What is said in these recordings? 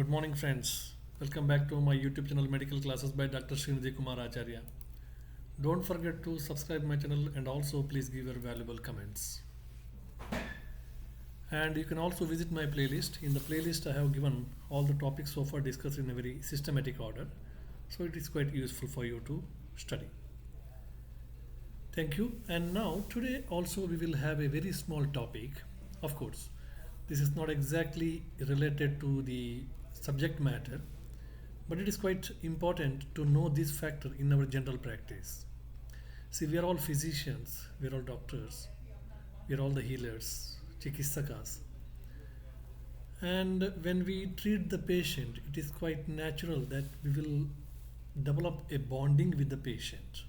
Good morning, friends. Welcome back to my YouTube channel Medical Classes by Dr. Srinidhi Kumar Acharya. Don't forget to subscribe my channel and also please give your valuable comments. And you can also visit my playlist. In the playlist, I have given all the topics so far discussed in a very systematic order, so it is quite useful for you to study. Thank you. And now, today also, we will have a very small topic. Of course, this is not exactly related to the subject matter, but it is quite important to know this factor in our general practice. See, we are all physicians, we are all doctors, we are all the healers, chikisakas. And when we treat the patient, it is quite natural that we will develop a bonding with the patient.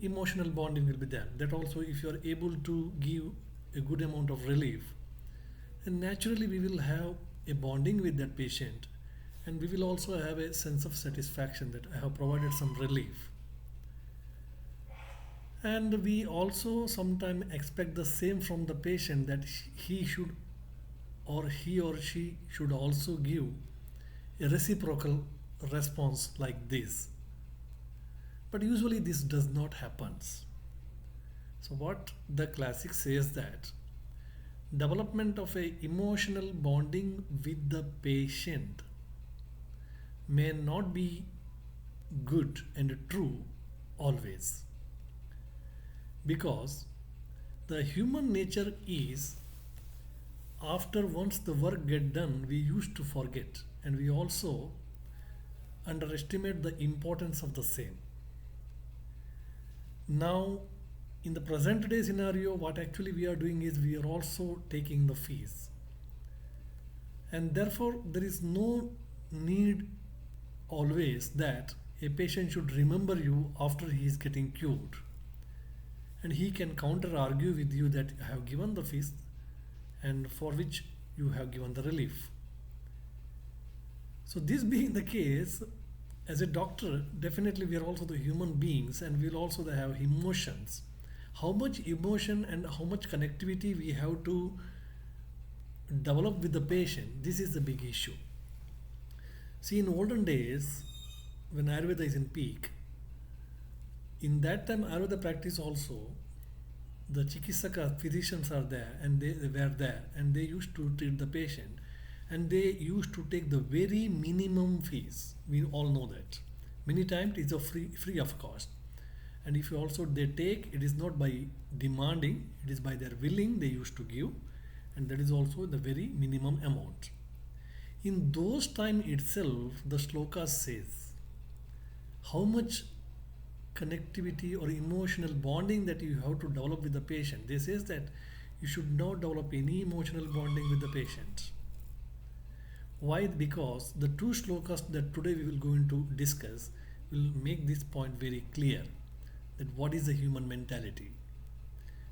Emotional bonding will be there. That also, if you are able to give a good amount of relief, then naturally we will have a bonding with that patient, and we will also have a sense of satisfaction that I have provided some relief. And we also sometimes expect the same from the patient, that he should or he or she should also give a reciprocal response like this. But usually this does not happen. So what the classic says that development of a emotional bonding with the patient may not be good and true always, because the human nature is, after once the work get done, we used to forget, and we also underestimate the importance of the same. Now, in the present day scenario, what actually we are doing is we are also taking the fees, and therefore there is no need always that a patient should remember you after he is getting cured, and he can counter argue with you that I have given the fees and for which you have given the relief. So this being the case, as a doctor, definitely we are also the human beings, and we'll also have emotions. How much emotion and how much connectivity we have to develop with the patient, this is the big issue. See, in olden days, when Ayurveda is in peak, in that time Ayurveda practice also, the Chikisaka physicians are there, and they were there, and they used to treat the patient, and they used to take the very minimum fees. We all know that. Many times it is a free of cost. And if you also they take, it is not by demanding, it is by their willing they used to give, and that is also the very minimum amount. In those time itself, the shloka says how much connectivity or emotional bonding that you have to develop with the patient. They says that you should not develop any emotional bonding with the patient. Why? Because the two shlokas that today we will going to discuss will make this point very clear, that what is the human mentality,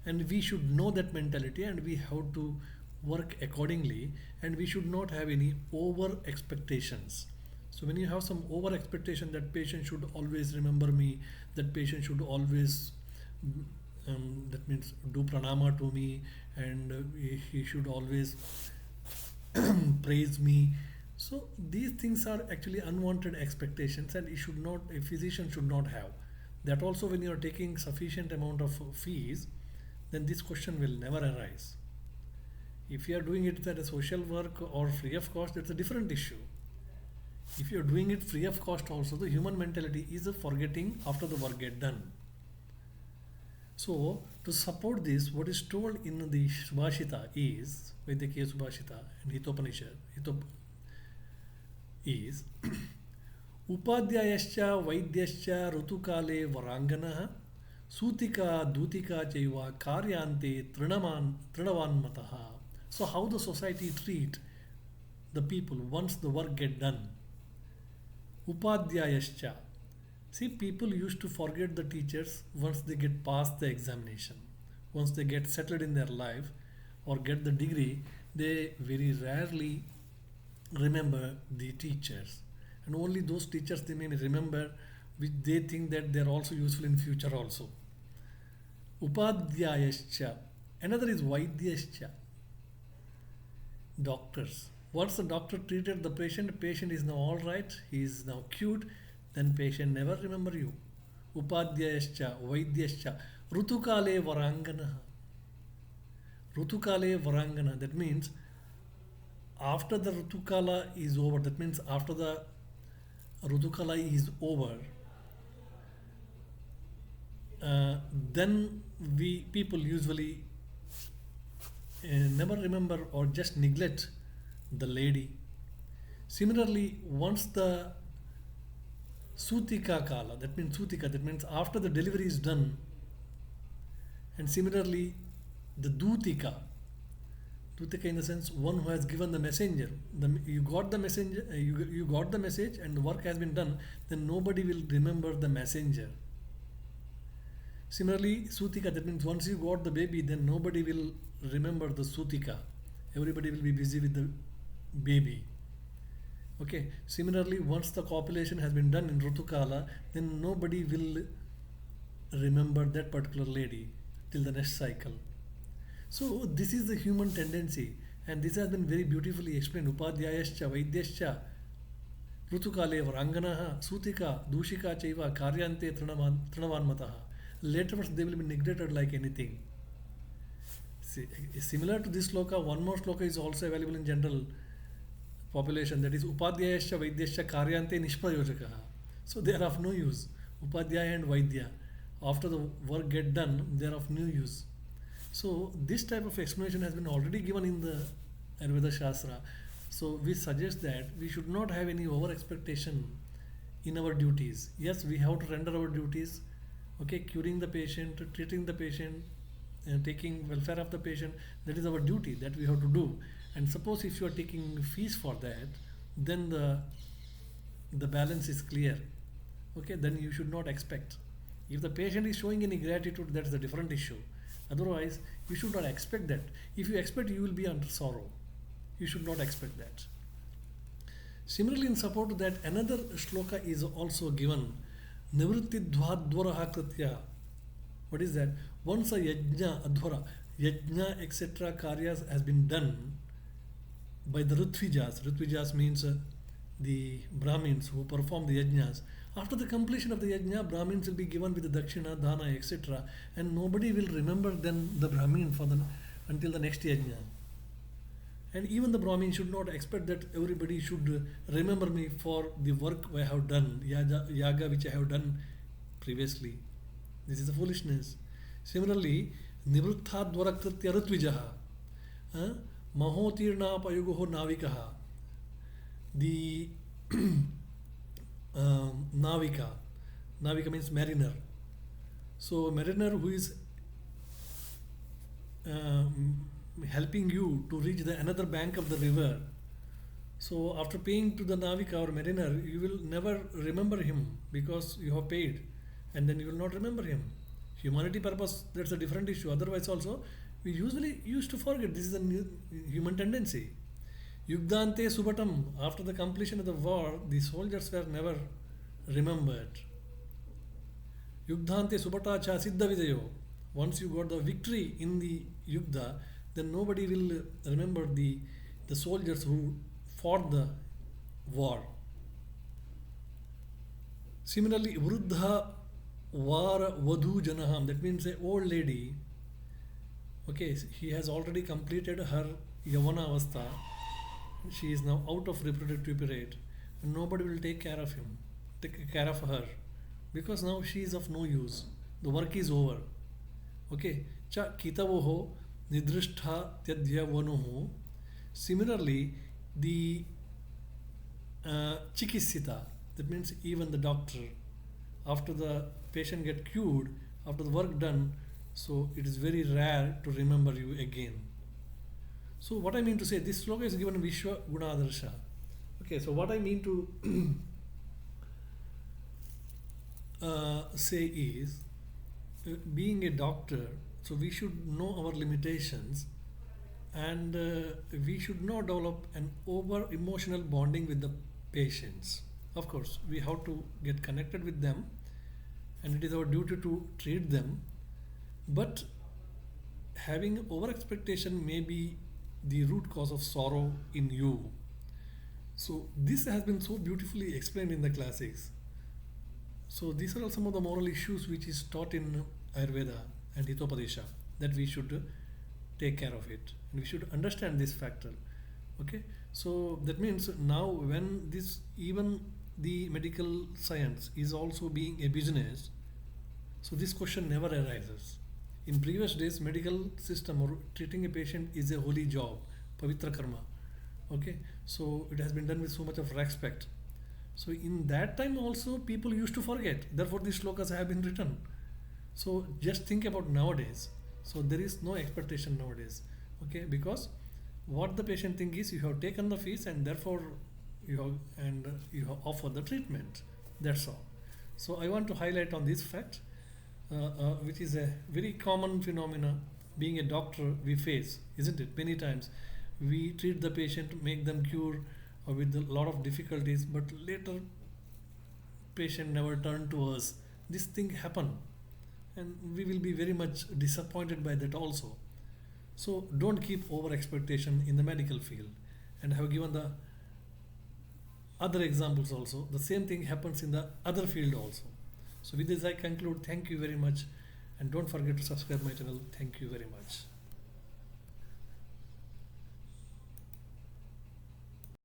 and we should know that mentality, and we have to work accordingly, and we should not have any over expectations. So when you have some over expectation that patient should always remember me, that patient should always that means do pranama to me, and he should always praise me. So these things are actually unwanted expectations, and a physician should not have that. Also, when you are taking sufficient amount of fees, then this question will never arise. If you are doing it as a social work or free of cost, that's a different issue. If you are doing it free of cost also, the human mentality is a forgetting after the work get done. So to support this, what is told in the Subhashita is, Vaidyakiya Subhashita and Hitopanishad, is Upadhyayascha Vaidyascha Rutukale Varanganah Sutika Dutika Chaiva Karyante Trinavan Mataha. So how the society treat the people once the work get done. Upadhyayascha. See, people used to forget the teachers once they get past the examination. Once they get settled in their life or get the degree, they very rarely remember the teachers. And only those teachers they may remember which they think that they are also useful in future also. Upadhyayascha. Another is Vaidyascha. Doctors. Once the doctor treated the patient, patient is now all right, he is now cured, then patient never remember you. Upadhyayascha, Vaidyascha, Rutukale Varangana. Rutukale Varangana, that means after the Rutukala is over, that means after the Rutukala is over, then we people usually never remember or just neglect the lady. Similarly, once the Sutika Kala, that means after the delivery is done, and similarly the Dutika, Dutika in the sense one who has given the messenger, you got the messenger, you got the message and the work has been done, then nobody will remember the messenger. Similarly, Sutika, that means once you got the baby, then nobody will remember the Sutika. Everybody will be busy with the baby. Okay. Similarly, once the copulation has been done in Rutukala, then nobody will remember that particular lady till the next cycle. So this is the human tendency, and this has been very beautifully explained. Upadhyayascha, Vaidyascha, Rutukale Varanganaha, Sutika, Dushika Chaiva, Karyante Trinavanmataha. Later they will be neglected like anything. See, similar to this sloka, one more sloka is also available in general population, that is Upadhyayascha, Vaidyascha, Karyante Nishprayojakaha. So they are of no use. Upadhyaya and Vaidya. After the work get done, they are of no use. So this type of explanation has been already given in the Ayurveda Shastra. So we suggest that we should not have any over expectation in our duties. Yes, we have to render our duties. Okay, curing the patient, treating the patient, taking welfare of the patient. That is our duty that we have to do. And suppose if you are taking fees for that, then the balance is clear. Okay, then you should not expect. If the patient is showing any gratitude, that's a different issue. Otherwise, you should not expect that. If you expect, you will be under sorrow. You should not expect that. Similarly, in support to that, another shloka is also given. Nivritti dvadvaraha kritya. What is that? Once a yajna, advara, yajna, etc. karyas has been done by the Ritvijas. Ritvijas means the Brahmins who perform the yajnas. After the completion of the yajna, Brahmins will be given with the dakshina, dana, etc. And nobody will remember then the Brahmin until the next yajna. And even the Brahmin should not expect that everybody should remember me for the work I have done, yaga which I have done previously. This is a foolishness. Similarly, Nivruttha Dvarakritya Ritvijaha, Mahotirna Payugoho Navikaha, the Navika. Navika means mariner. So mariner who is helping you to reach the another bank of the river. So after paying to the Navika or mariner, you will never remember him because you have paid, and then you will not remember him. Humanity purpose, that's a different issue. Otherwise also, we usually used to forget. This is a human tendency. Yugdante Subatam, after the completion of the war, the soldiers were never remembered. Yugdante Subata Cha Siddha Vijayo. Once you got the victory in the Yugda, then nobody will remember the soldiers who fought the war. Similarly, Vruddha Var Vadhu Janaham, that means an old lady. Okay, he has already completed her Yavana Avastha. She is now out of reproductive period, and nobody will take care of her, because now she is of no use. The work is over. Okay, cha kitavoho nidrishtha tyadhyavanoho. Similarly, the chikisita, that means even the doctor, after the patient get cured, after the work done, so it is very rare to remember you again. So what I mean to say, this sloka is given Vishwa Gunadarsha. Okay, so what I mean to say is, being a doctor, so we should know our limitations, and we should not develop an over emotional bonding with the patients. Of course, we have to get connected with them, and it is our duty to treat them, but having over expectation may be the root cause of sorrow in you. So this has been so beautifully explained in the classics. So these are all some of the moral issues which is taught in Ayurveda and Hitopadesha, that we should take care of it and we should understand this factor. Okay, so that means now when this, even the medical science is also being a business, so this question never arises. In previous days, medical system or treating a patient is a holy job, pavitra karma. Okay, so it has been done with so much of respect. So in that time also people used to forget. Therefore these shlokas have been written. So just think about nowadays. So there is no expectation nowadays. Okay, because what the patient think is you have taken the fees and therefore you have offered the treatment. That's all. So I want to highlight on this fact, which is a very common phenomena. Being a doctor, we face, isn't it? Many times we treat the patient, make them cure with a lot of difficulties, but later patient never turn to us. This thing happen, and we will be very much disappointed by that also. So don't keep over expectation in the medical field, and have given the other examples also. The same thing happens in the other field also. So with this I conclude. Thank you very much, and don't forget to subscribe my channel. Thank you very much.